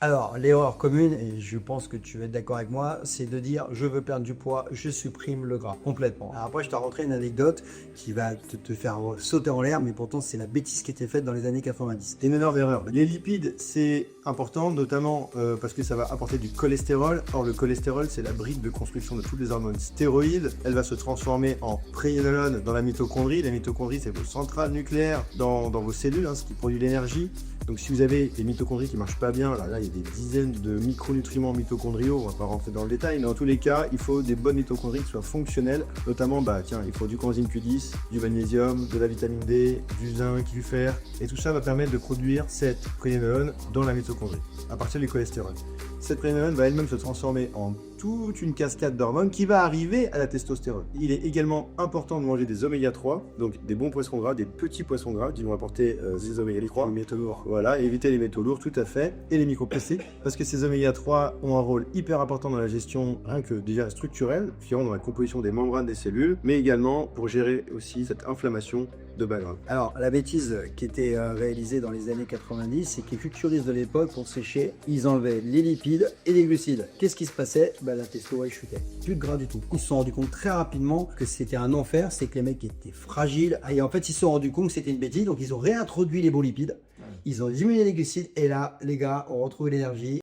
Alors, l'erreur commune, et je pense que tu vas être d'accord avec moi, c'est de dire je veux perdre du poids, je supprime le gras complètement. Alors après, je t'ai rentré une anecdote qui va te faire sauter en l'air, mais pourtant c'est la bêtise qui était faite dans les années 90. C'est une énorme erreur. Les lipides, c'est important, notamment parce que ça va apporter du cholestérol. Or, le cholestérol, c'est la brique de construction de toutes les hormones stéroïdes. Elle va se transformer en prégnénolone dans la mitochondrie. La mitochondrie, c'est vos centrales nucléaires dans vos cellules, ce qui produit l'énergie. Donc, si vous avez des mitochondries qui ne marchent pas bien, là, il y a des dizaines de micronutriments mitochondriaux. On va pas rentrer dans le détail, mais dans tous les cas, il faut des bonnes mitochondries qui soient fonctionnelles. Notamment, il faut du coenzyme Q10, du magnésium, de la vitamine D, du zinc, du fer. Et tout ça va permettre de produire cette prégnénolone dans la mitochondrie, à partir du cholestérol. Cette prégnénolone va elle-même se transformer en toute une cascade d'hormones qui va arriver à la testostérone. Il est également important de manger des oméga 3, donc des bons poissons gras, des petits poissons gras qui vont apporter des oméga 3. Les métaux lourds. Voilà, éviter les métaux lourds, tout à fait, et les microplastiques, parce que ces oméga 3 ont un rôle hyper important dans la gestion, rien que déjà structurelle, qui rentre dans la composition des membranes des cellules, mais également pour gérer aussi cette inflammation de bas gras. Alors, la bêtise qui était réalisée dans les années 90, c'est que les culturistes de l'époque, pour sécher, ils enlevaient les lipides et les glucides. Qu'est-ce qui se passait? La testo, elle chutait. Plus de gras du tout. Ils se sont rendus compte très rapidement que c'était un enfer, c'est que les mecs étaient fragiles. Et en fait, ils se sont rendus compte que c'était une bêtise, donc ils ont réintroduit les bons lipides. Ils ont diminué les glucides, et là, les gars ont retrouvé l'énergie.